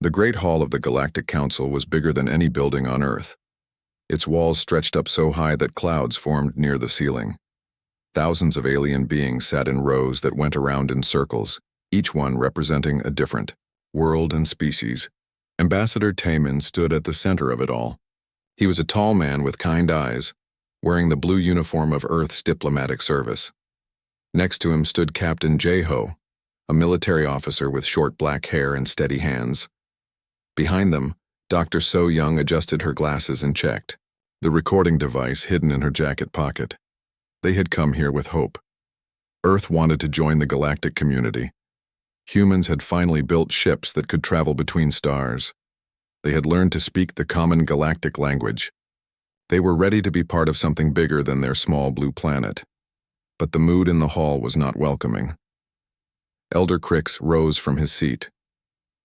The Great Hall of the Galactic Council was bigger than any building on Earth. Its walls stretched up so high that clouds formed near the ceiling. Thousands of alien beings sat in rows that went around in circles, each one representing a different world and species. Ambassador Taemin stood at the center of it all. He was a tall man with kind eyes, wearing the blue uniform of Earth's diplomatic service. Next to him stood Captain Jae-ho, a military officer with short black hair and steady hands. Behind them, Dr. So-young adjusted her glasses and checked, the recording device hidden in her jacket pocket. They had come here with hope. Earth wanted to join the galactic community. Humans had finally built ships that could travel between stars. They had learned to speak the common galactic language. They were ready to be part of something bigger than their small blue planet. But the mood in the hall was not welcoming. Elder Crix rose from his seat.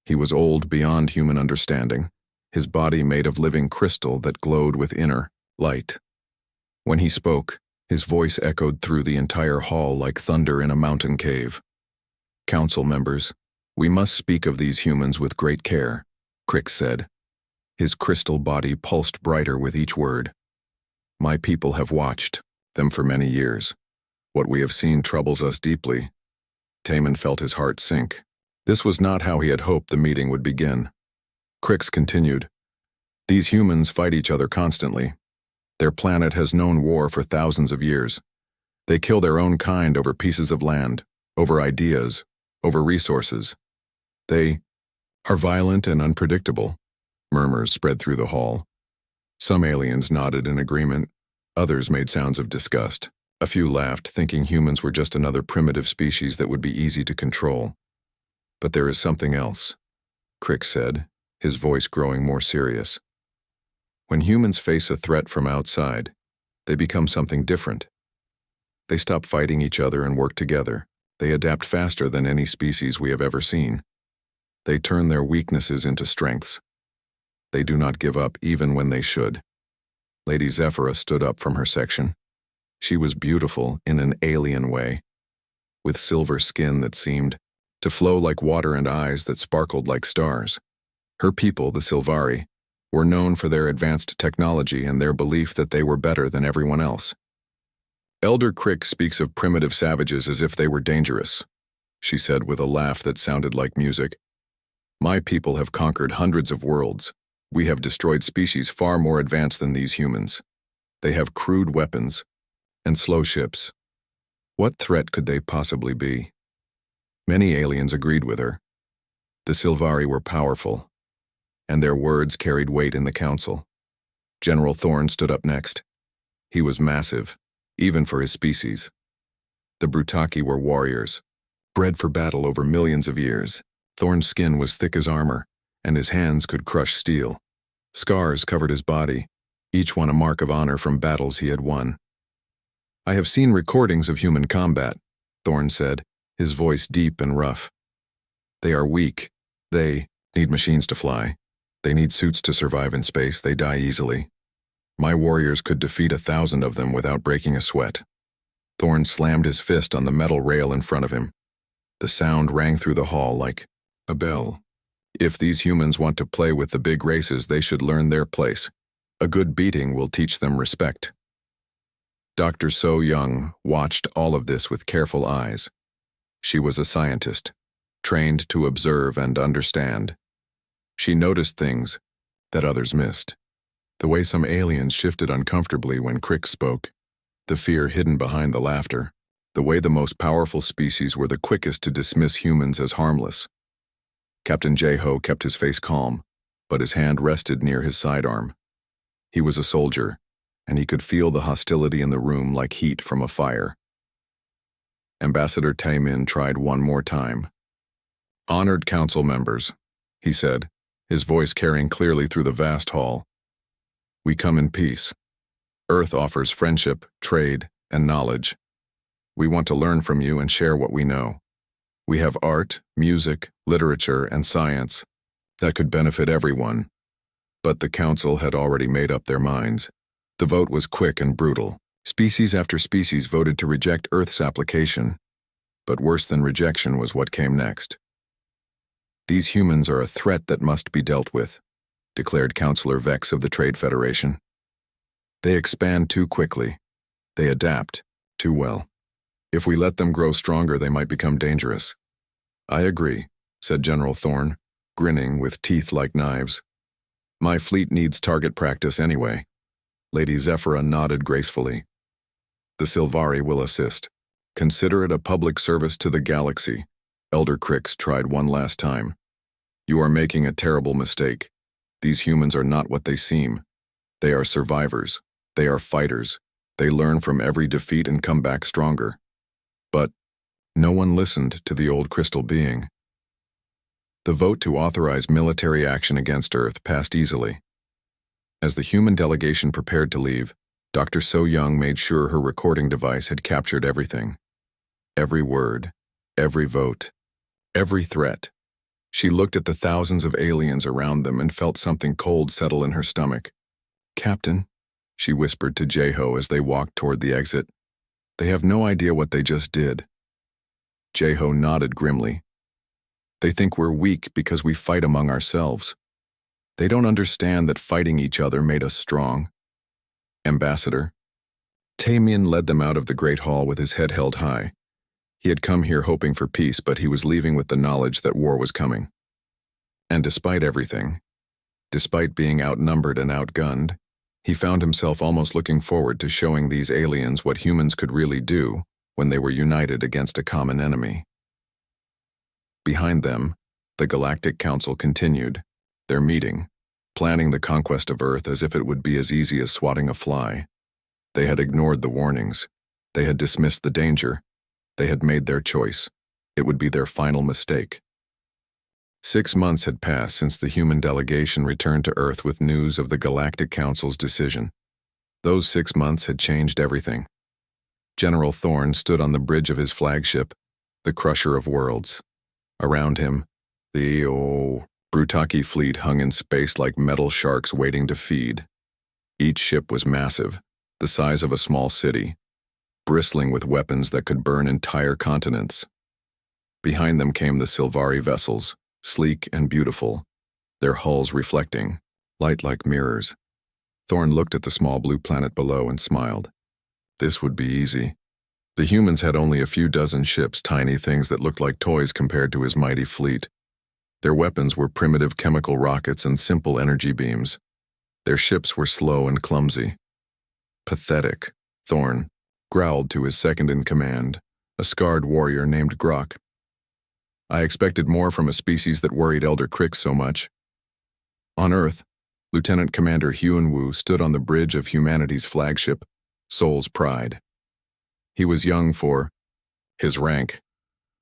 He was old beyond human understanding, his body made of living crystal that glowed with inner light. When he spoke, his voice echoed through the entire hall like thunder in a mountain cave. "Council members, we must speak of these humans with great care," Crix said. His crystal body pulsed brighter with each word. "My people have watched them for many years. What we have seen troubles us deeply." Taemin felt his heart sink. This was not how he had hoped the meeting would begin. Crix continued, "These humans fight each other constantly. Their planet has known war for thousands of years. They kill their own kind over pieces of land, over ideas, over resources. They are violent and unpredictable." Murmurs spread through the hall. Some aliens nodded in agreement, others made sounds of disgust. A few laughed, thinking humans were just another primitive species that would be easy to control. "But there is something else," Crix said, his voice growing more serious. "When humans face a threat from outside, they become something different. They stop fighting each other and work together. They adapt faster than any species we have ever seen. They turn their weaknesses into strengths. They do not give up even when they should." Lady Zephyra stood up from her section. She was beautiful in an alien way, with silver skin that seemed to flow like water and eyes that sparkled like stars. Her people, the Sylvari, were known for their advanced technology and their belief that they were better than everyone else. "Elder Crix speaks of primitive savages as if they were dangerous," she said with a laugh that sounded like music. "My people have conquered hundreds of worlds. We have destroyed species far more advanced than these humans. They have crude weapons and slow ships. What threat could they possibly be?" Many aliens agreed with her. The Sylvari were powerful, and their words carried weight in the council. General Thorn stood up next. He was massive, even for his species. The Brutaki were warriors, bred for battle over millions of years. Thorn's skin was thick as armor, and his hands could crush steel. Scars covered his body, each one a mark of honor from battles he had won. "I have seen recordings of human combat," Thorn said, his voice deep and rough. "They are weak. They need machines to fly. They need suits to survive in space. They die easily. My warriors could defeat 1,000 of them without breaking a sweat." Thorn slammed his fist on the metal rail in front of him. The sound rang through the hall like a bell. "If these humans want to play with the big races, they should learn their place. A good beating will teach them respect." Dr. So-young watched all of this with careful eyes. She was a scientist, trained to observe and understand. She noticed things that others missed. The way some aliens shifted uncomfortably when Crix spoke, the fear hidden behind the laughter, the way the most powerful species were the quickest to dismiss humans as harmless. Captain Jae-ho kept his face calm, but his hand rested near his sidearm. He was a soldier, and he could feel the hostility in the room like heat from a fire. Ambassador Taemin tried one more time. "Honored council members," he said, his voice carrying clearly through the vast hall. "We come in peace. Earth offers friendship, trade, and knowledge. We want to learn from you and share what we know. We have art, music, literature, and science that could benefit everyone." But the council had already made up their minds. The vote was quick and brutal. Species after species voted to reject Earth's application. But worse than rejection was what came next. These humans are a threat that must be dealt with, declared Counselor Vex of the Trade Federation. They expand too quickly. They adapt too well. If we let them grow stronger, they might become dangerous. I agree, said General Thorne, grinning with teeth like knives. My fleet needs target practice anyway. Lady Zephyra nodded gracefully. The Sylvari will assist. Consider it a public service to the galaxy. Elder Crix tried one last time. You are making a terrible mistake. These humans are not what they seem. They are survivors. They are fighters. They learn from every defeat and come back stronger. But no one listened to the old crystal being. The vote to authorize military action against Earth passed easily. As the human delegation prepared to leave, Dr. So Young made sure her recording device had captured everything. Every word, every vote, every threat. She looked at the thousands of aliens around them and felt something cold settle in her stomach. Captain, she whispered to Jeho as they walked toward the exit. They have no idea what they just did. Jeho nodded grimly. They think we're weak because we fight among ourselves. They don't understand that fighting each other made us strong. Ambassador. Tamian led them out of the Great Hall with his head held high. He had come here hoping for peace, but he was leaving with the knowledge that war was coming. And despite everything, despite being outnumbered and outgunned, he found himself almost looking forward to showing these aliens what humans could really do when they were united against a common enemy. Behind them, the Galactic Council continued, their meeting, planning the conquest of Earth as if it would be as easy as swatting a fly. They had ignored the warnings. They had dismissed the danger. They had made their choice. It would be their final mistake. 6 months had passed since the human delegation returned to Earth with news of the Galactic Council's decision. Those 6 months had changed everything. General Thorne stood on the bridge of his flagship, the Crusher of Worlds. Around him, the Brutaki fleet hung in space like metal sharks waiting to feed. Each ship was massive, the size of a small city, bristling with weapons that could burn entire continents. Behind them came the Sylvari vessels, sleek and beautiful, their hulls reflecting, light like mirrors. Thorne looked at the small blue planet below and smiled. This would be easy. The humans had only a few dozen ships, tiny things that looked like toys compared to his mighty fleet. Their weapons were primitive chemical rockets and simple energy beams. Their ships were slow and clumsy. Pathetic, Thorne growled to his second-in-command, a scarred warrior named Grok. I expected more from a species that worried Elder Crix so much. On Earth, Lieutenant Commander Hyunwoo stood on the bridge of humanity's flagship, Soul's Pride. He was young for his rank,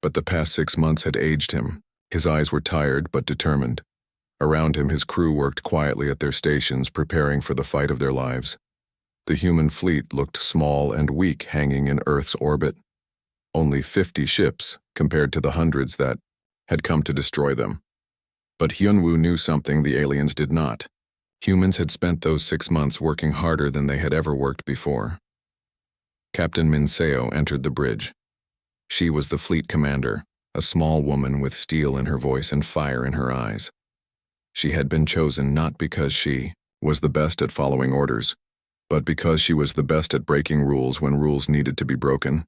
but the past 6 months had aged him. His eyes were tired but determined. Around him, his crew worked quietly at their stations, preparing for the fight of their lives. The human fleet looked small and weak hanging in Earth's orbit. Only 50 ships compared to the hundreds that had come to destroy them. But Hyunwoo knew something the aliens did not. Humans had spent those 6 months working harder than they had ever worked before. Captain Minseo entered the bridge. She was the fleet commander, a small woman with steel in her voice and fire in her eyes. She had been chosen not because she was the best at following orders, but because she was the best at breaking rules when rules needed to be broken.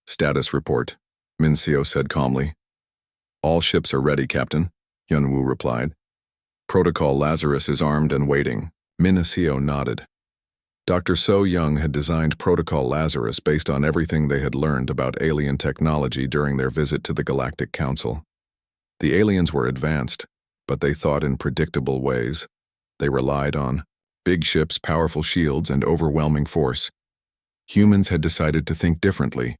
Status report, Minseo said calmly. All ships are ready, Captain, Hyunwoo replied. Protocol Lazarus is armed and waiting. Minseo nodded. Dr. So Young had designed Protocol Lazarus based on everything they had learned about alien technology during their visit to the Galactic Council. The aliens were advanced, but they thought in predictable ways. They relied on big ships, powerful shields, and overwhelming force. Humans had decided to think differently.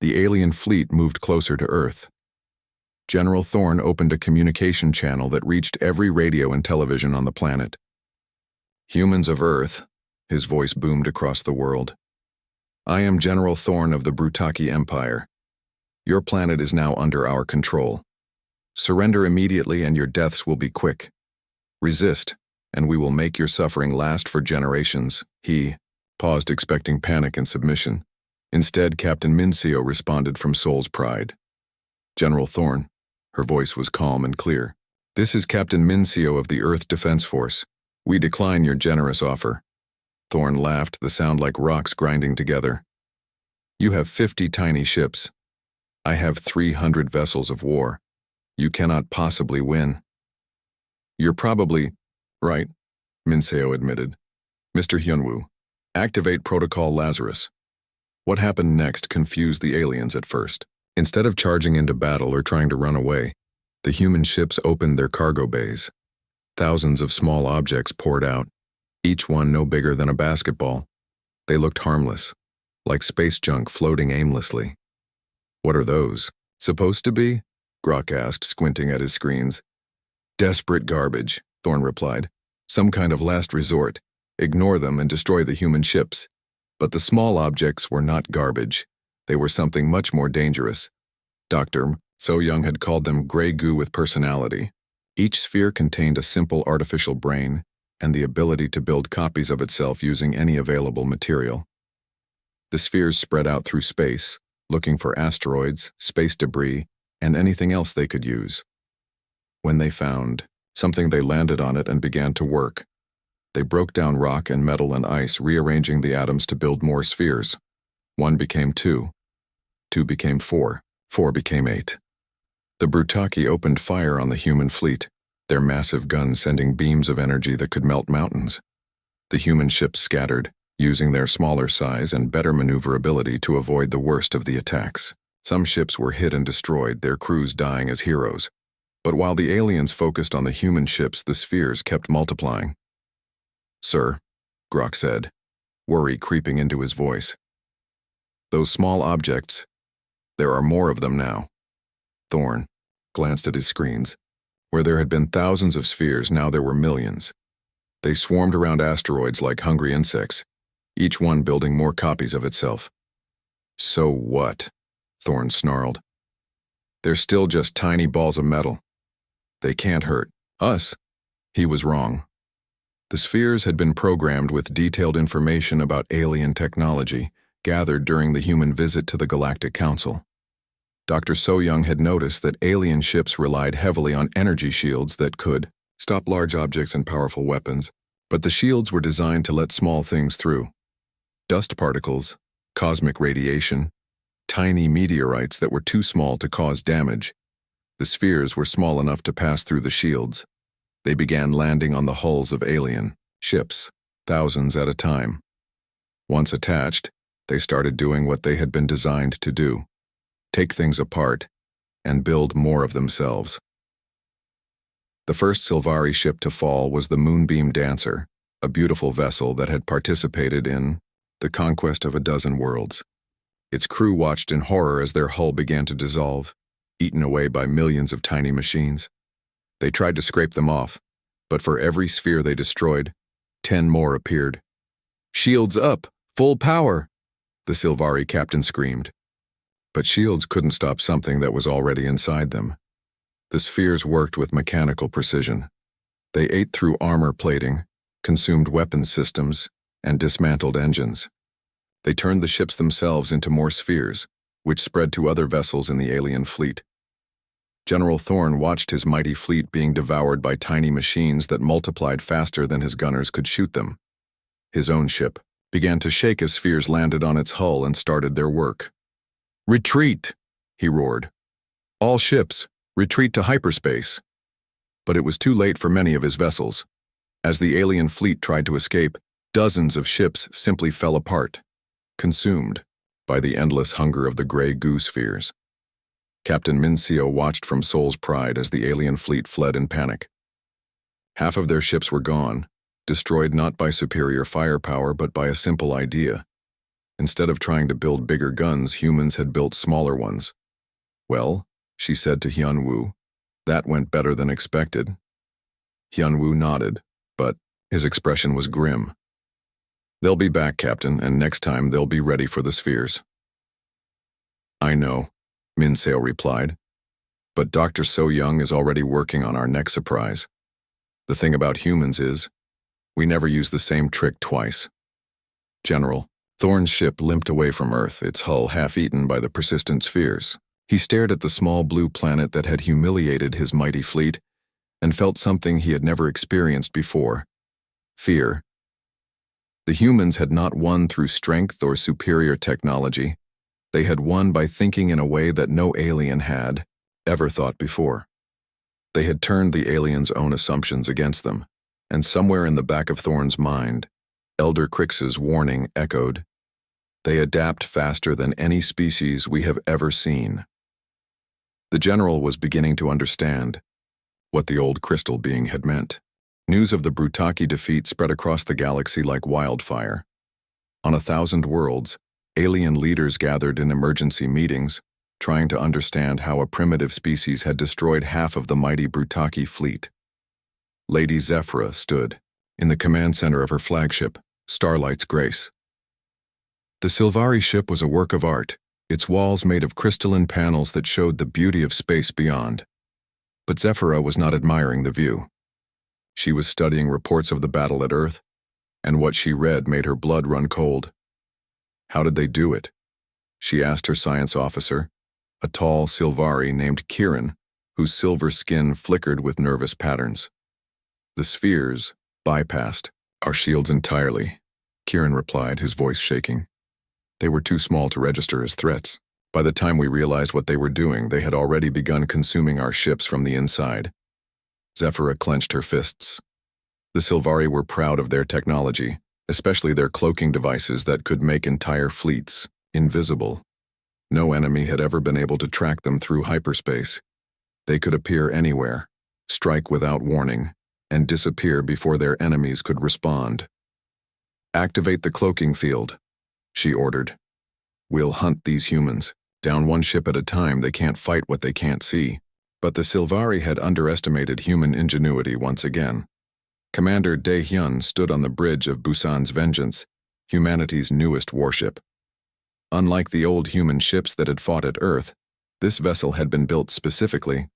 The alien fleet moved closer to Earth. General Thorne opened a communication channel that reached every radio and television on the planet. Humans of Earth, his voice boomed across the world. I am General Thorne of the Brutaki Empire. Your planet is now under our control. Surrender immediately and your deaths will be quick. Resist, and we will make your suffering last for generations. He paused, expecting panic and submission. Instead, Captain Minseo responded from Soul's Pride. General Thorne, Her voice was calm and clear. "This is Captain Mincio of the Earth Defense Force. We decline your generous offer." Thorn laughed, the sound like rocks grinding together. "You have 50 tiny ships. I have 300 vessels of war. You cannot possibly win." "You're probably right," Mincio admitted. "Mr. Hyunwoo, activate Protocol Lazarus." What happened next confused the aliens at first. Instead of charging into battle or trying to run away, the human ships opened their cargo bays. Thousands of small objects poured out, each one no bigger than a basketball. They looked harmless, like space junk floating aimlessly. "What are those supposed to be?" Grok asked, squinting at his screens. "Desperate garbage," Thorn replied. "Some kind of last resort. Ignore them and destroy the human ships." But the small objects were not garbage. They were something much more dangerous. Dr. So-young had called them gray goo with personality. Each sphere contained a simple artificial brain and the ability to build copies of itself using any available material. The spheres spread out through space, looking for asteroids, space debris, and anything else they could use. When they found something, they landed on it and began to work. They broke down rock and metal and ice, rearranging the atoms to build more spheres. 1 became 2. 2 became 4. 4 became 8. The Brutaki opened fire on the human fleet, their massive guns sending beams of energy that could melt mountains. The human ships scattered, using their smaller size and better maneuverability to avoid the worst of the attacks. Some ships were hit and destroyed, their crews dying as heroes. But while the aliens focused on the human ships, the spheres kept multiplying. "Sir," Grok said, worry creeping into his voice. "Those small objects, there are more of them now." Thorn glanced at his screens. Where there had been thousands of spheres, now there were millions. They swarmed around asteroids like hungry insects, each one building more copies of itself. "So what?" Thorn snarled. "They're still just tiny balls of metal. They can't hurt us." He was wrong. The spheres had been programmed with detailed information about alien technology, gathered during the human visit to the Galactic Council. Dr. So-young had noticed that alien ships relied heavily on energy shields that could stop large objects and powerful weapons, but the shields were designed to let small things through. Dust particles, cosmic radiation, tiny meteorites that were too small to cause damage. The spheres were small enough to pass through the shields. They began landing on the hulls of alien ships, thousands at a time. Once attached, they started doing what they had been designed to do: take things apart and build more of themselves. The first Sylvari ship to fall was the Moonbeam Dancer, a beautiful vessel that had participated in the conquest of a dozen worlds. Its crew watched in horror as their hull began to dissolve, eaten away by millions of tiny machines. They tried to scrape them off, but for every sphere they destroyed, 10 more appeared. "Shields up! Full power!" the Sylvari captain screamed. But shields couldn't stop something that was already inside them. The spheres worked with mechanical precision. They ate through armor plating, consumed weapons systems, and dismantled engines. They turned the ships themselves into more spheres, which spread to other vessels in the alien fleet. General Thorn watched his mighty fleet being devoured by tiny machines that multiplied faster than his gunners could shoot them. His own ship began to shake as spheres landed on its hull and started their work. "Retreat!" he roared. "All ships, retreat to hyperspace." But it was too late for many of his vessels. As the alien fleet tried to escape, dozens of ships simply fell apart, consumed by the endless hunger of the gray goo spheres. Captain Mincio watched from Seoul's Pride as the alien fleet fled in panic. Half of their ships were gone, destroyed not by superior firepower but by a simple idea. Instead of trying to build bigger guns, humans had built smaller ones. "Well," she said to Hyunwoo, "that went better than expected." Hyunwoo nodded, but his expression was grim. "They'll be back, Captain, and next time they'll be ready for the spheres." "I know," Mincio replied, "but Dr. So-young is already working on our next surprise. The thing about humans is, we never use the same trick twice." "General," Thorn's ship limped away from Earth, its hull half-eaten by the persistent spheres. He stared at the small blue planet that had humiliated his mighty fleet and felt something he had never experienced before: fear. The humans had not won through strength or superior technology. They had won by thinking in a way that no alien had ever thought before. They had turned the aliens' own assumptions against them, and somewhere in the back of Thorne's mind, Elder Crix's warning echoed: they adapt faster than any species we have ever seen. The general was beginning to understand what the old crystal being had meant. News of the Brutaki defeat spread across the galaxy like wildfire. On 1,000 worlds, alien leaders gathered in emergency meetings, trying to understand how a primitive species had destroyed half of the mighty Brutaki fleet. Lady Zephyra stood in the command center of her flagship, Starlight's Grace. The Sylvari ship was a work of art, its walls made of crystalline panels that showed the beauty of space beyond. But Zephyra was not admiring the view. She was studying reports of the battle at Earth, and what she read made her blood run cold. How did they do it? She asked her science officer, a tall Sylvari named Kieran, whose silver skin flickered with nervous patterns. The spheres bypassed our shields entirely, Kieran replied, his voice shaking. They were too small to register as threats. By the time we realized what they were doing, they had already begun consuming our ships from the inside. Zephyra clenched her fists. The Sylvari were proud of their technology, especially their cloaking devices that could make entire fleets invisible. No enemy had ever been able to track them through hyperspace. They could appear anywhere, strike without warning, and disappear before their enemies could respond. Activate the cloaking field, she ordered. We'll hunt these humans. Down one ship at a time, they can't fight what they can't see. But the Sylvari had underestimated human ingenuity once again. Commander Dae-hyun stood on the bridge of Busan's Vengeance, humanity's newest warship. Unlike the old human ships that had fought at Earth, this vessel had been built specifically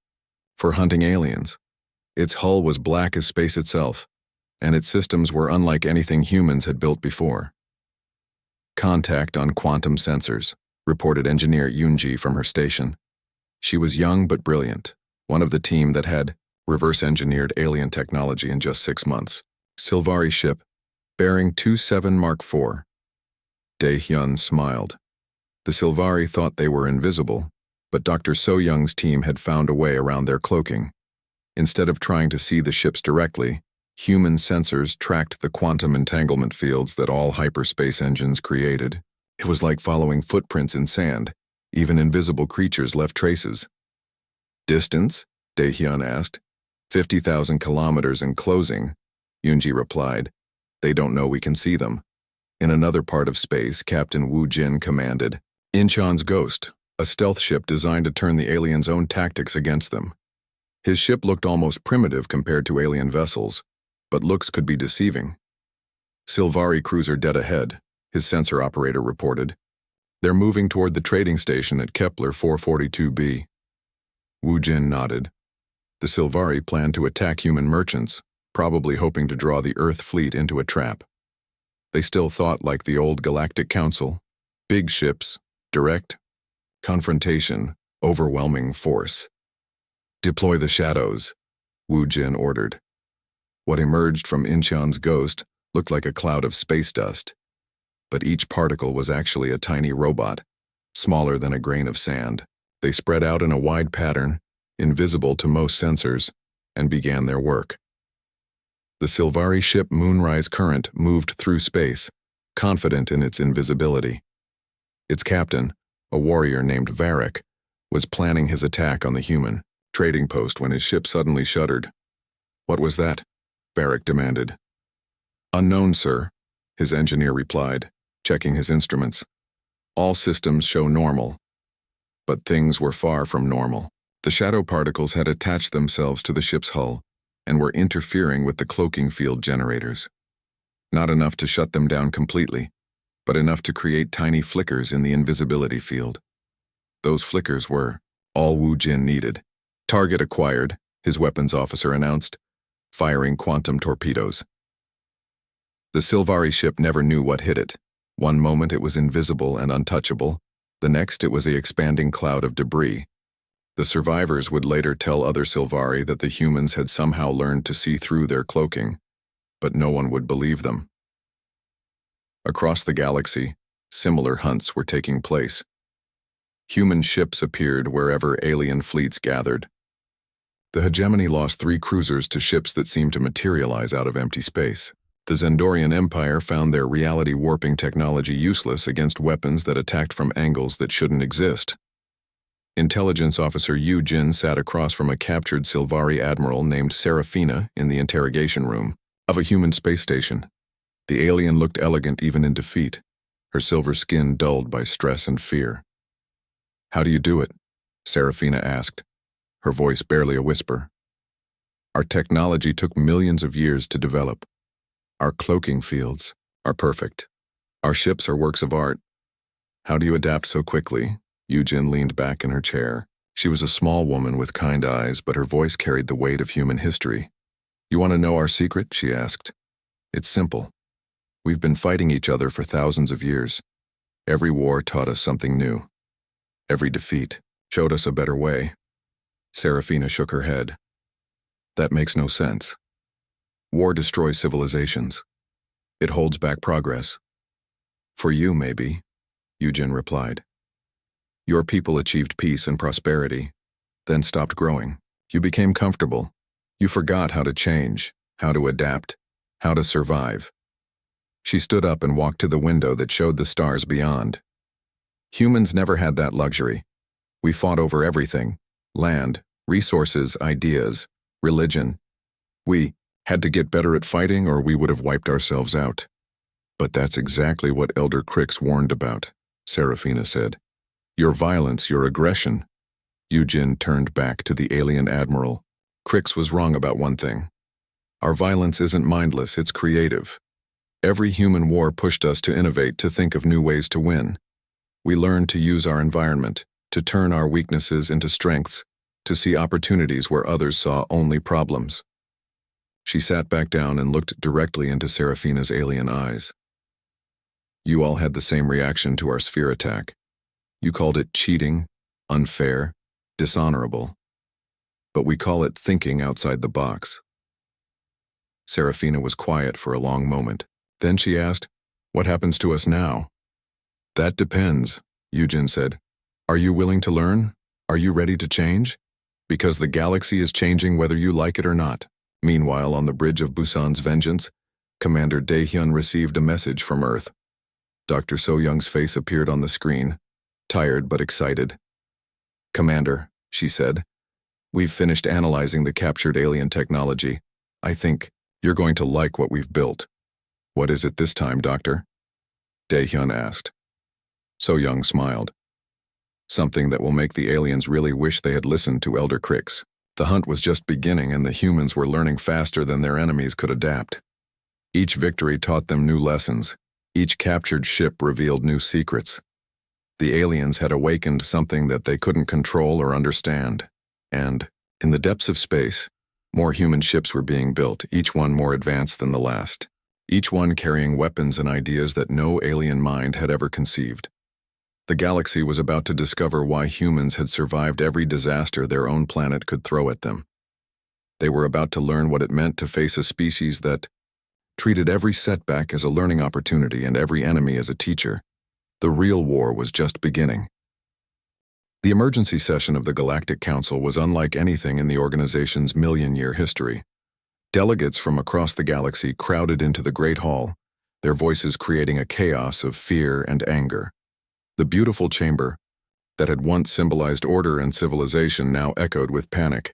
for hunting aliens. Its hull was black as space itself, and its systems were unlike anything humans had built before. Contact on quantum sensors, reported engineer Yoonji from her station. She was young but brilliant, one of the team that had reverse-engineered alien technology in just 6 months. Sylvari ship, bearing 27 Mark IV. Dae-hyun smiled. The Sylvari thought they were invisible, but Dr. So-young's team had found a way around their cloaking. Instead of trying to see the ships directly, human sensors tracked the quantum entanglement fields that all hyperspace engines created. It was like following footprints in sand. Even invisible creatures left traces. Distance? Dae-hyun asked. 50,000 kilometers in closing, Yoonji replied. They don't know we can see them. In another part of space, Captain Woo Jin commanded Incheon's Ghost, a stealth ship designed to turn the aliens' own tactics against them. His ship looked almost primitive compared to alien vessels, but looks could be deceiving. Sylvari cruiser dead ahead, his sensor operator reported. They're moving toward the trading station at Kepler 442b. Woo Jin nodded. The Sylvari planned to attack human merchants, probably hoping to draw the Earth fleet into a trap. They still thought like the old Galactic Council. Big ships, direct, confrontation, overwhelming force. Deploy the shadows, Woo Jin ordered. What emerged from Incheon's Ghost looked like a cloud of space dust, but each particle was actually a tiny robot, smaller than a grain of sand. They spread out in a wide pattern, invisible to most sensors, and began their work. The Sylvari ship Moonrise Current moved through space, confident in its invisibility. Its captain, a warrior named Varric, was planning his attack on the human trading post when his ship suddenly shuddered. What was that? Varric demanded. Unknown, sir, his engineer replied, checking his instruments. All systems show normal. But things were far from normal. The shadow particles had attached themselves to the ship's hull and were interfering with the cloaking field generators. Not enough to shut them down completely, but enough to create tiny flickers in the invisibility field. Those flickers were all Woo Jin needed. Target acquired, his weapons officer announced, firing quantum torpedoes. The Sylvari ship never knew what hit it. One moment it was invisible and untouchable, The next, it was an expanding cloud of debris. The survivors would later tell other Sylvari that the humans had somehow learned to see through their cloaking, but no one would believe them. Across the galaxy, similar hunts were taking place. Human ships appeared wherever alien fleets gathered. The hegemony lost 3 cruisers to ships that seemed to materialize out of empty space. The Zendorian Empire found their reality-warping technology useless against weapons that attacked from angles that shouldn't exist. Intelligence Officer Yu Jin sat across from a captured Sylvari admiral named Serafina in the interrogation room of a human space station. The alien looked elegant even in defeat, her silver skin dulled by stress and fear. "How do you do it?" Serafina asked, her voice barely a whisper. "Our technology took millions of years to develop. Our cloaking fields are perfect. Our ships are works of art. How do you adapt so quickly?" Yujin leaned back in her chair. She was a small woman with kind eyes, but her voice carried the weight of human history. "You want to know our secret?" she asked. "It's simple. We've been fighting each other for thousands of years. Every war taught us something new. Every defeat showed us a better way." Serafina shook her head. "That makes no sense. War destroys civilizations. It holds back progress." "For you, maybe," Yujin replied. "Your people achieved peace and prosperity, then stopped growing. You became comfortable. You forgot how to change, how to adapt, how to survive." She stood up and walked to the window that showed the stars beyond. "Humans never had that luxury. We fought over everything: land, resources, ideas, religion. We had to get better at fighting or we would have wiped ourselves out." "But that's exactly what Elder Crix warned about," Serafina said. "Your violence, your aggression." Yujin turned back to the alien admiral. "Crix was wrong about one thing. Our violence isn't mindless, it's creative. Every human war pushed us to innovate, to think of new ways to win. We learned to use our environment, to turn our weaknesses into strengths, to see opportunities where others saw only problems." She sat back down and looked directly into Serafina's alien eyes. "You all had the same reaction to our sphere attack. You called it cheating, unfair, dishonorable. But we call it thinking outside the box." Serafina was quiet for a long moment. Then she asked, "What happens to us now?" "That depends," Yujin said. "Are you willing to learn? Are you ready to change? Because the galaxy is changing whether you like it or not." Meanwhile, on the bridge of Busan's Vengeance, Commander Daehyun received a message from Earth. Dr. So-young's face appeared on the screen, tired but excited. "Commander," she said, "we've finished analyzing the captured alien technology. I think you're going to like what we've built." "What is it this time, Doctor?" Daehyun asked. So-young smiled. "Something that will make the aliens really wish they had listened to Elder Crix." The hunt was just beginning and the humans were learning faster than their enemies could adapt. Each victory taught them new lessons. Each captured ship revealed new secrets. The aliens had awakened something that they couldn't control or understand. And, in the depths of space, more human ships were being built, each one more advanced than the last. Each one carrying weapons and ideas that no alien mind had ever conceived. The galaxy was about to discover why humans had survived every disaster their own planet could throw at them. They were about to learn what it meant to face a species that treated every setback as a learning opportunity and every enemy as a teacher. The real war was just beginning. The emergency session of the Galactic Council was unlike anything in the organization's million-year history. Delegates from across the galaxy crowded into the Great Hall, their voices creating a chaos of fear and anger. The beautiful chamber, that had once symbolized order and civilization, now echoed with panic.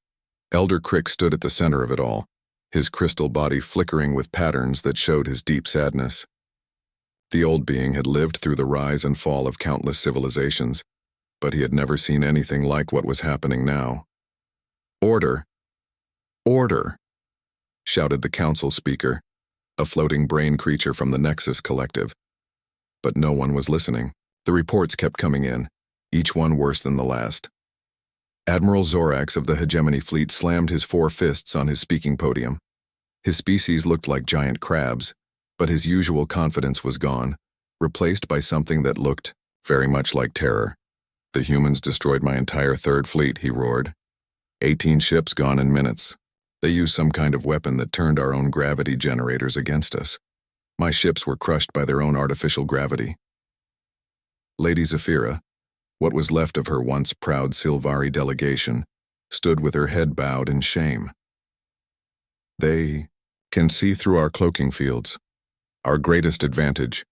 Elder Crix stood at the center of it all, his crystal body flickering with patterns that showed his deep sadness. The old being had lived through the rise and fall of countless civilizations, but he had never seen anything like what was happening now. "Order! Order!" shouted the council speaker, a floating brain creature from the Nexus Collective. But no one was listening. The reports kept coming in, each one worse than the last. Admiral Zorax of the Hegemony Fleet slammed his 4 fists on his speaking podium. His species looked like giant crabs, but his usual confidence was gone, replaced by something that looked very much like terror. The humans destroyed my entire third fleet, he roared. 18 ships gone in minutes. They used some kind of weapon that turned our own gravity generators against us. My ships were crushed by their own artificial gravity. Lady Zafira, what was left of her once proud Silvari delegation, stood with her head bowed in shame. They can see through our cloaking fields, our greatest advantage,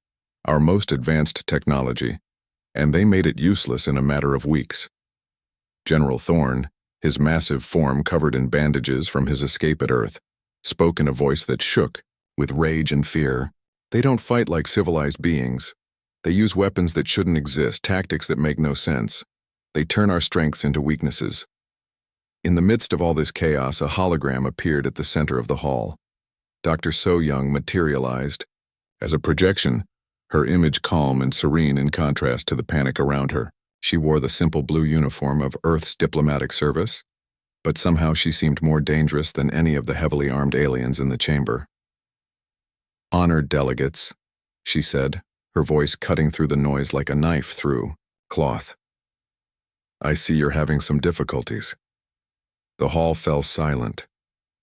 our most advanced technology, and they made it useless in a matter of weeks. General Thorne, his massive form covered in bandages from his escape at Earth, spoke in a voice that shook with rage and fear. They don't fight like civilized beings. They use weapons that shouldn't exist, tactics that make no sense. They turn our strengths into weaknesses. In the midst of all this chaos, a hologram appeared at the center of the hall. Dr. So-Young materialized. As a projection, her image calm and serene in contrast to the panic around her. She wore the simple blue uniform of Earth's diplomatic service, but somehow she seemed more dangerous than any of the heavily armed aliens in the chamber. "Honored delegates," she said, her voice cutting through the noise like a knife through cloth. "I see you're having some difficulties." The hall fell silent.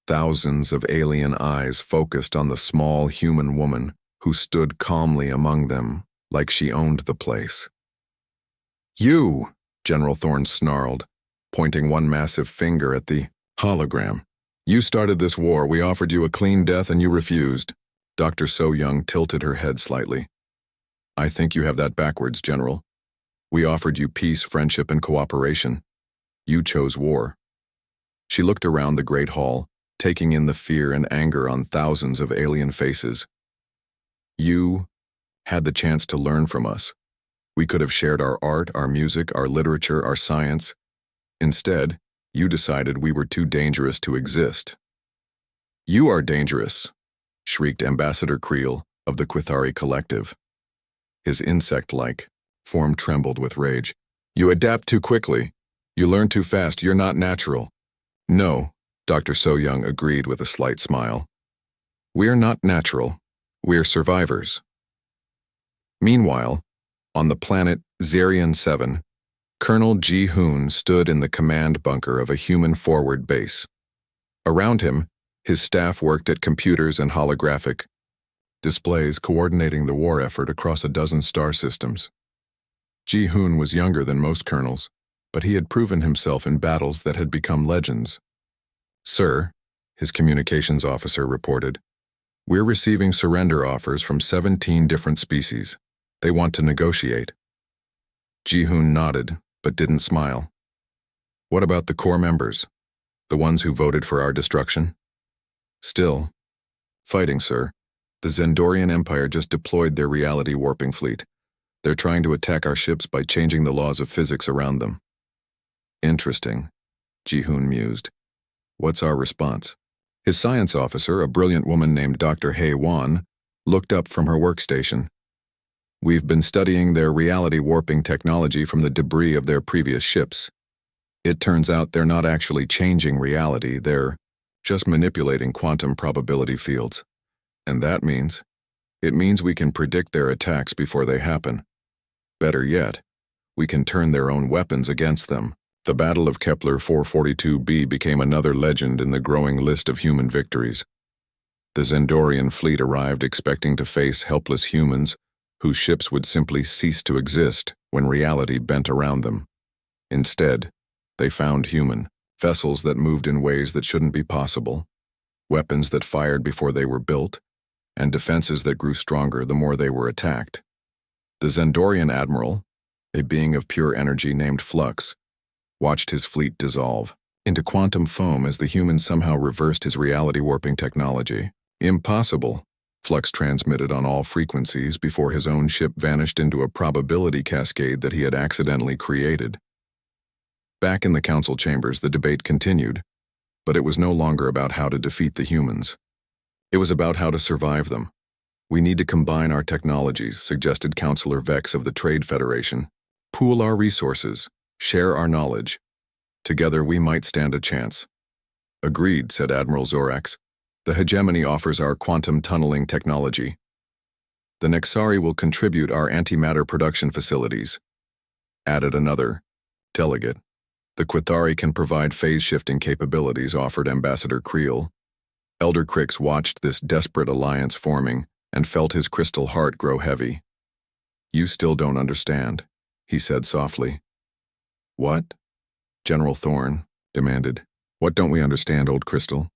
Thousands of alien eyes focused on the small human woman who stood calmly among them, like she owned the place. "You!" General Thorne snarled, pointing one massive finger at the hologram. "You started this war. We offered you a clean death and you refused." Dr. So-Young tilted her head slightly. "I think you have that backwards, General. We offered you peace, friendship, and cooperation. You chose war." She looked around the great hall, taking in the fear and anger on thousands of alien faces. "You had the chance to learn from us. We could have shared our art, our music, our literature, our science. Instead, you decided we were too dangerous to exist." "You are dangerous," shrieked Ambassador Creel of the Quithari Collective. His insect-like form trembled with rage. "You adapt too quickly. You learn too fast. You're not natural." "No," Dr. So-Young agreed with a slight smile. "We're not natural. We're survivors." Meanwhile, on the planet Zerion 7, Colonel Ji-Hoon stood in the command bunker of a human forward base. Around him, his staff worked at computers and holographic displays coordinating the war effort across a dozen star systems. Ji-Hoon was younger than most colonels, but he had proven himself in battles that had become legends. "Sir," his communications officer reported, "we're receiving surrender offers from 17 different species. They want to negotiate." Ji-Hoon nodded, but didn't smile. "What about the core members? The ones who voted for our destruction?" "Still fighting, sir. The Zendorian Empire just deployed their reality warping fleet. They're trying to attack our ships by changing the laws of physics around them." "Interesting," Ji-Hoon mused. "What's our response?" His science officer, a brilliant woman named Dr. Hei Wan, looked up from her workstation. "We've been studying their reality warping technology from the debris of their previous ships. It turns out they're not actually changing reality, they're just manipulating quantum probability fields. And that means, it means we can predict their attacks before they happen. Better yet, we can turn their own weapons against them." The Battle of Kepler 442b became another legend in the growing list of human victories. The Zendorian fleet arrived expecting to face helpless humans whose ships would simply cease to exist when reality bent around them. Instead, they found human vessels that moved in ways that shouldn't be possible, weapons that fired before they were built, and defenses that grew stronger the more they were attacked. The Zendorian admiral, a being of pure energy named Flux, watched his fleet dissolve into quantum foam as the humans somehow reversed his reality warping technology. "Impossible," Flux transmitted on all frequencies before his own ship vanished into a probability cascade that he had accidentally created. Back in the council chambers, the debate continued, but it was no longer about how to defeat the humans. It was about how to survive them. "We need to combine our technologies," suggested Councillor Vex of the Trade Federation. "Pool our resources. Share our knowledge. Together we might stand a chance." "Agreed," said Admiral Zorax. "The hegemony offers our quantum tunneling technology." The Nexari will contribute our antimatter production facilities. Added another delegate. The Quithari can provide phase-shifting capabilities, offered Ambassador Creel. Elder Crix watched this desperate alliance forming and felt his crystal heart grow heavy. You still don't understand, he said softly. What? General Thorne demanded. What don't we understand, old crystal?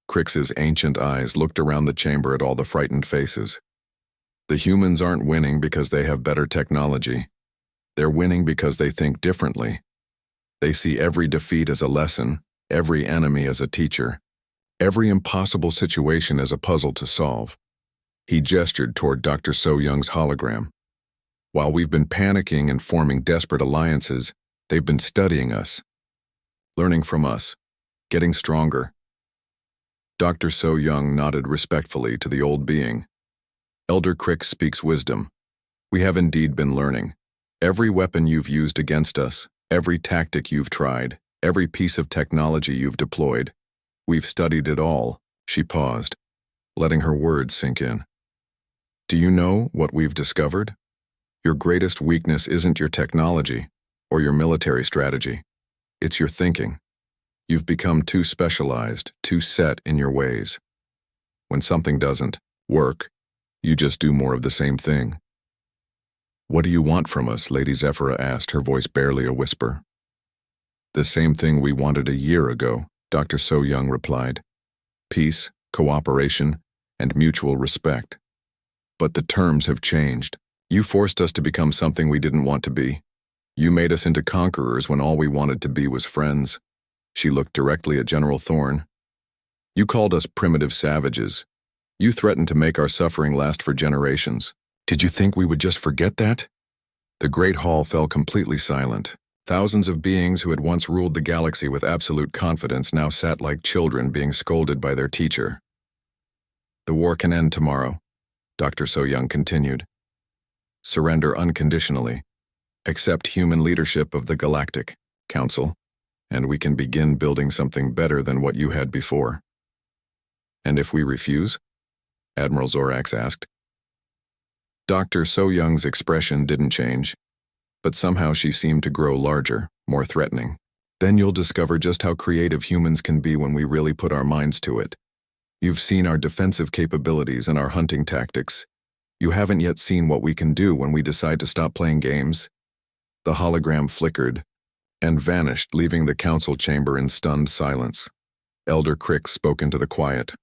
Crix's ancient eyes looked around the chamber at all the frightened faces. The humans aren't winning because they have better technology. They're winning because they think differently. They see every defeat as a lesson, every enemy as a teacher, every impossible situation as a puzzle to solve. He gestured toward Dr. So Young's hologram. While we've been panicking and forming desperate alliances, they've been studying us, learning from us, getting stronger. Dr. So Young nodded respectfully to the old being. Elder Crix speaks wisdom. We have indeed been learning. Every weapon you've used against us, every tactic you've tried, every piece of technology you've deployed, we've studied it all. She paused, letting her words sink in. Do you know what we've discovered? Your greatest weakness isn't your technology or your military strategy. It's your thinking. You've become too specialized, too set in your ways. When something doesn't work, you just do more of the same thing. What do you want from us? Lady Zephyra asked, her voice barely a whisper. The same thing we wanted a year ago, Dr. So Young replied. Peace, cooperation, and mutual respect. But the terms have changed. You forced us to become something we didn't want to be. You made us into conquerors when all we wanted to be was friends. She looked directly at General Thorne. You called us primitive savages. You threatened to make our suffering last for generations. Did you think we would just forget that? The Great Hall fell completely silent. Thousands of beings who had once ruled the galaxy with absolute confidence now sat like children being scolded by their teacher. The war can end tomorrow, Dr. So Young continued. Surrender unconditionally. Accept human leadership of the Galactic Council, and we can begin building something better than what you had before. And if we refuse? Admiral Zorax asked. Dr. So Young's expression didn't change, but somehow she seemed to grow larger, more threatening. Then you'll discover just how creative humans can be when we really put our minds to it. You've seen our defensive capabilities and our hunting tactics. You haven't yet seen what we can do when we decide to stop playing games. The hologram flickered and vanished, leaving the council chamber in stunned silence. Elder Crix spoke into the quiet.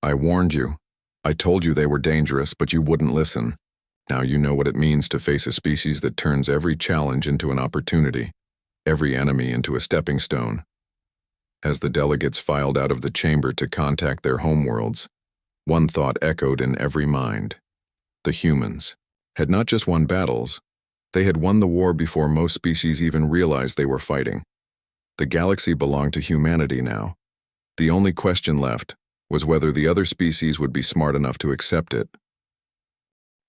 I warned you. I told you they were dangerous, but you wouldn't listen. Now you know what it means to face a species that turns every challenge into an opportunity, every enemy into a stepping stone. As the delegates filed out of the chamber to contact their homeworlds, one thought echoed in every mind. The humans had not just won battles, they had won the war before most species even realized they were fighting. The galaxy belonged to humanity now. The only question left was whether the other species would be smart enough to accept it.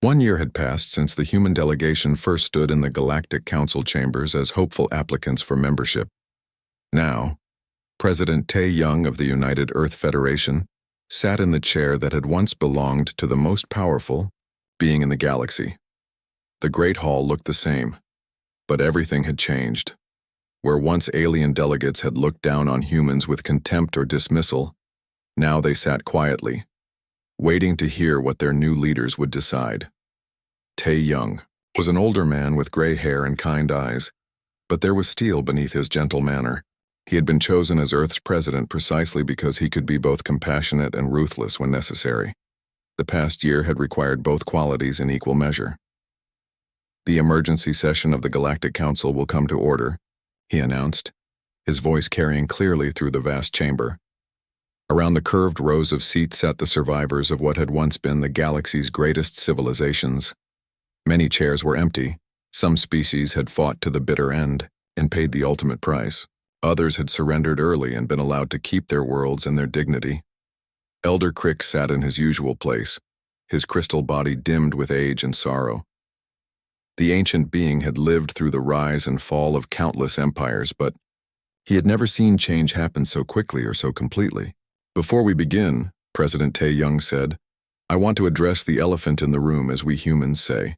1 year had passed since the human delegation first stood in the Galactic Council chambers as hopeful applicants for membership. Now, President Tae Young of the United Earth Federation sat in the chair that had once belonged to the most powerful being in the galaxy. The Great Hall looked the same, but everything had changed. Where once alien delegates had looked down on humans with contempt or dismissal, now they sat quietly, waiting to hear what their new leaders would decide. Tae Young was an older man with gray hair and kind eyes, but there was steel beneath his gentle manner. He had been chosen as Earth's president precisely because he could be both compassionate and ruthless when necessary. The past year had required both qualities in equal measure. The emergency session of the Galactic Council will come to order, he announced, his voice carrying clearly through the vast chamber. Around the curved rows of seats sat the survivors of what had once been the galaxy's greatest civilizations. Many chairs were empty. Some species had fought to the bitter end and paid the ultimate price. Others had surrendered early and been allowed to keep their worlds and their dignity. Elder Crix sat in his usual place, his crystal body dimmed with age and sorrow. The ancient being had lived through the rise and fall of countless empires, but he had never seen change happen so quickly or so completely. Before we begin, President Tae Young said, I want to address the elephant in the room, as we humans say.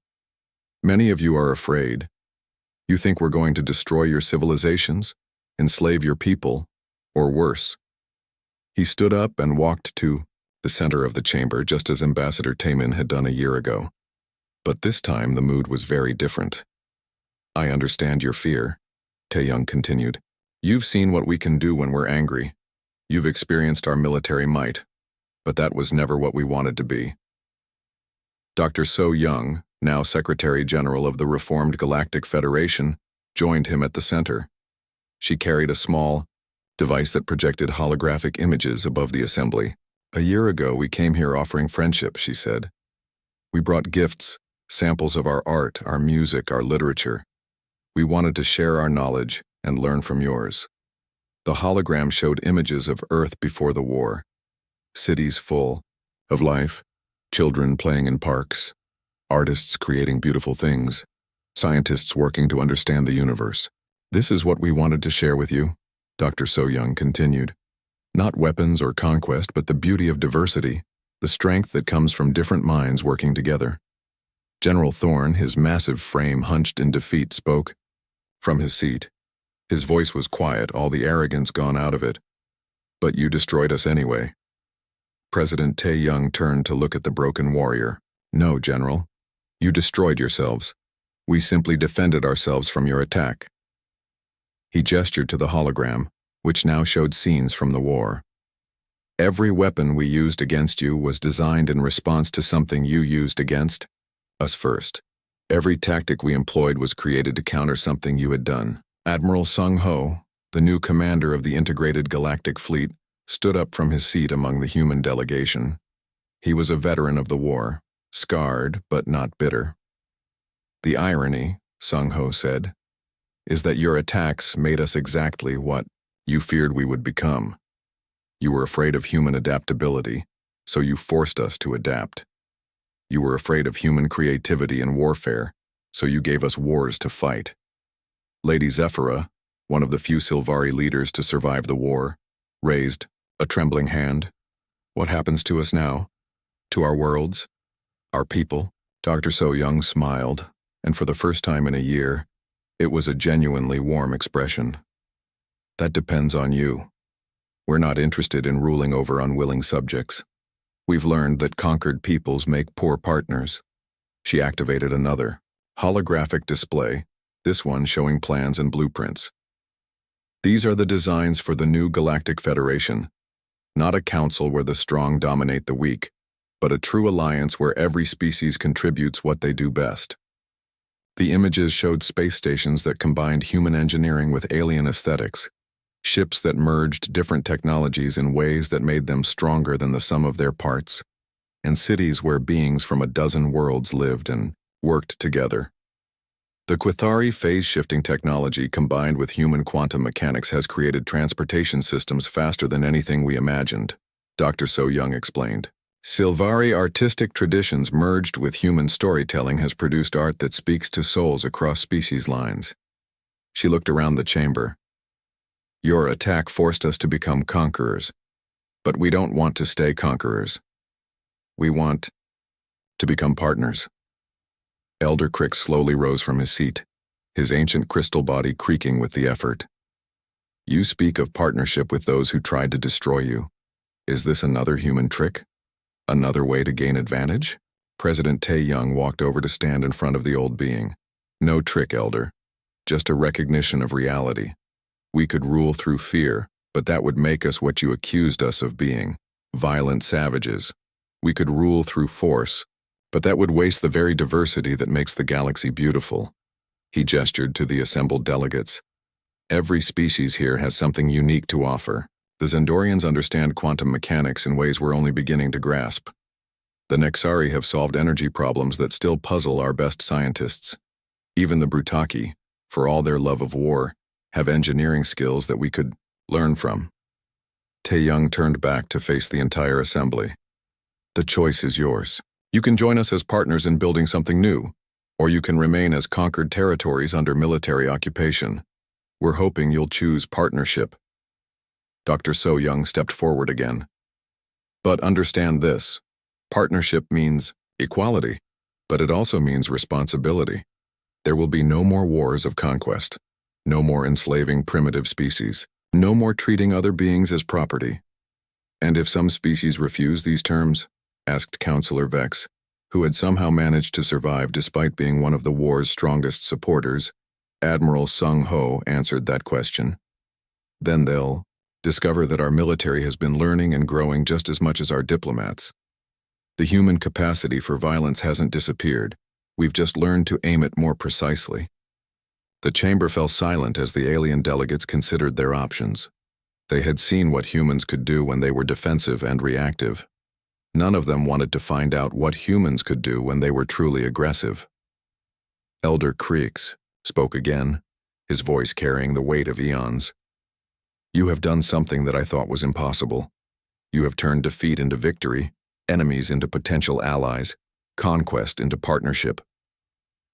Many of you are afraid. You think we're going to destroy your civilizations, enslave your people, or worse. He stood up and walked to the center of the chamber, just as Ambassador Taemin had done a year ago. But this time the mood was very different. I understand your fear, Tae-young continued. You've seen what we can do when we're angry. You've experienced our military might, but that was never what we wanted to be. Dr. So-young, now Secretary General of the Reformed Galactic Federation, joined him at the center. She carried a small device that projected holographic images above the assembly. A year ago, we came here offering friendship, she said. We brought gifts, samples of our art, our music, our literature. We wanted to share our knowledge and learn from yours. The hologram showed images of Earth before the war, cities full of life, children playing in parks, artists creating beautiful things, scientists working to understand the universe. This is what we wanted to share with you, Dr. So-young continued. Not weapons or conquest, but the beauty of diversity, the strength that comes from different minds working together. General Thorne, his massive frame hunched in defeat, spoke from his seat. His voice was quiet, all the arrogance gone out of it. But you destroyed us anyway. President Tae-young turned to look at the broken warrior. No, General. You destroyed yourselves. We simply defended ourselves from your attack. He gestured to the hologram, which now showed scenes from the war. Every weapon we used against you was designed in response to something you used against us first. Every tactic we employed was created to counter something you had done. Admiral Sung-ho, the new commander of the integrated Galactic Fleet, stood up from his seat among the human delegation. He was a veteran of the war, scarred but not bitter. The irony, Sung-ho said, is that your attacks made us exactly what you feared we would become. You were afraid of human adaptability, so you forced us to adapt. You were afraid of human creativity and warfare, so you gave us wars to fight. Lady Zephyra, one of the few Sylvari leaders to survive the war, raised a trembling hand. What happens to us now? To our worlds? Our people? Dr. So-young smiled, and for the first time in a year, it was a genuinely warm expression. That depends on you. We're not interested in ruling over unwilling subjects. We've learned that conquered peoples make poor partners. She activated another holographic display, this one showing plans and blueprints. These are the designs for the new Galactic Federation, not a council where the strong dominate the weak, but a true alliance where every species contributes what they do best. The images showed space stations that combined human engineering with alien aesthetics, ships that merged different technologies in ways that made them stronger than the sum of their parts, and cities where beings from a dozen worlds lived and worked together. The Quithari phase-shifting technology combined with human quantum mechanics has created transportation systems faster than anything we imagined, Dr. So-young explained. Sylvari artistic traditions merged with human storytelling has produced art that speaks to souls across species lines. She looked around the chamber. Your attack forced us to become conquerors, but we don't want to stay conquerors. We want to become partners. Elder Crick slowly rose from his seat, his ancient crystal body creaking with the effort. You speak of partnership with those who tried to destroy you. Is this another human trick? Another way to gain advantage? President Tae-young walked over to stand in front of the old being. No trick, Elder. Just a recognition of reality. We could rule through fear, but that would make us what you accused us of being, violent savages. We could rule through force, but that would waste the very diversity that makes the galaxy beautiful. He gestured to the assembled delegates. Every species here has something unique to offer. The Zendorians understand quantum mechanics in ways we're only beginning to grasp. The Nexari have solved energy problems that still puzzle our best scientists. Even the Brutaki, for all their love of war, have engineering skills that we could learn from. Tae-young turned back to face the entire assembly. The choice is yours. You can join us as partners in building something new, or you can remain as conquered territories under military occupation. We're hoping you'll choose partnership. Dr. So-young stepped forward again. But understand this. Partnership means equality, but it also means responsibility. There will be no more wars of conquest, no more enslaving primitive species, no more treating other beings as property. And if some species refuse these terms? Asked Counselor Vex, who had somehow managed to survive despite being one of the war's strongest supporters. Admiral Sung Ho answered that question. Then they'll discover that our military has been learning and growing just as much as our diplomats. The human capacity for violence hasn't disappeared. We've just learned to aim it more precisely. The chamber fell silent as the alien delegates considered their options. They had seen what humans could do when they were defensive and reactive. None of them wanted to find out what humans could do when they were truly aggressive. Elder Creeks spoke again, his voice carrying the weight of eons. You have done something that I thought was impossible. You have turned defeat into victory, enemies into potential allies, conquest into partnership.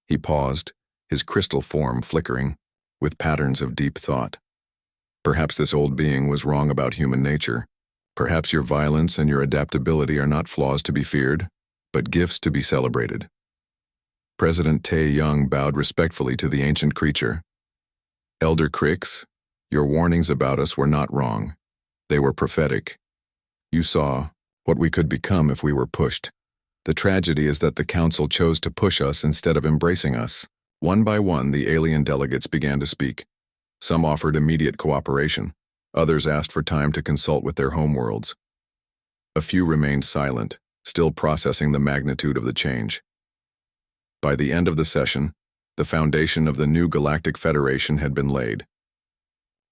He paused, his crystal form flickering, with patterns of deep thought. Perhaps this old being was wrong about human nature. Perhaps your violence and your adaptability are not flaws to be feared, but gifts to be celebrated. President Tae-young bowed respectfully to the ancient creature. Elder Crix, your warnings about us were not wrong. They were prophetic. You saw what we could become if we were pushed. The tragedy is that the Council chose to push us instead of embracing us. One by one, the alien delegates began to speak. Some offered immediate cooperation. Others asked for time to consult with their homeworlds. A few remained silent, still processing the magnitude of the change. By the end of the session, the foundation of the new Galactic Federation had been laid.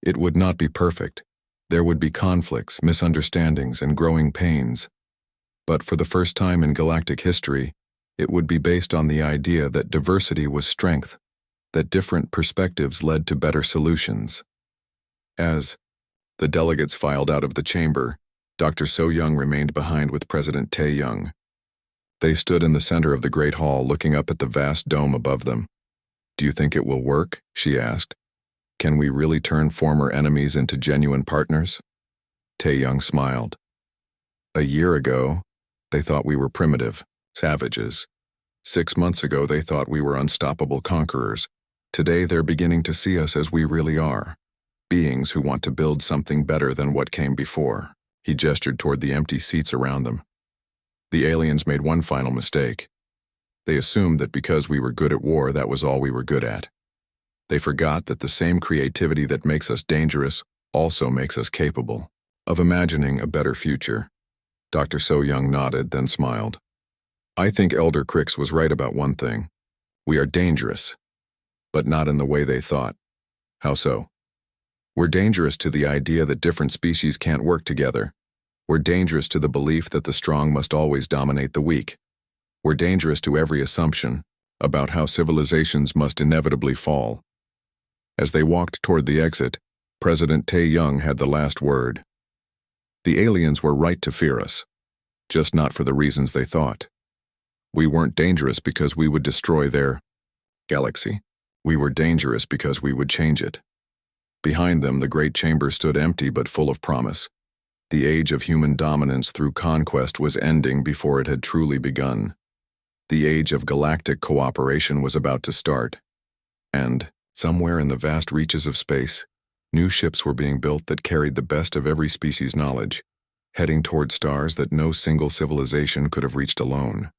It would not be perfect. There would be conflicts, misunderstandings, and growing pains. But for the first time in galactic history, it would be based on the idea that diversity was strength, that different perspectives led to better solutions. As the delegates filed out of the chamber, Dr. So-young remained behind with President Tae-young. They stood in the center of the great hall looking up at the vast dome above them. Do you think it will work? She asked. Can we really turn former enemies into genuine partners? Tae-young smiled. A year ago, they thought we were primitive, savages. 6 months ago, they thought we were unstoppable conquerors. Today, they're beginning to see us as we really are. Beings who want to build something better than what came before. He gestured toward the empty seats around them. The aliens made one final mistake. They assumed that because we were good at war, that was all we were good at. They forgot that the same creativity that makes us dangerous also makes us capable of imagining a better future. Dr. So-young nodded, then smiled. I think Elder Crix was right about one thing. We are dangerous, but not in the way they thought. How so? We're dangerous to the idea that different species can't work together. We're dangerous to the belief that the strong must always dominate the weak. We're dangerous to every assumption about how civilizations must inevitably fall. As they walked toward the exit, President Tae-young had the last word. The aliens were right to fear us, just not for the reasons they thought. We weren't dangerous because we would destroy their galaxy. We were dangerous because we would change it. Behind them, the great chamber stood empty but full of promise. The age of human dominance through conquest was ending before it had truly begun. The age of galactic cooperation was about to start. And, somewhere in the vast reaches of space, new ships were being built that carried the best of every species' knowledge, heading toward stars that no single civilization could have reached alone.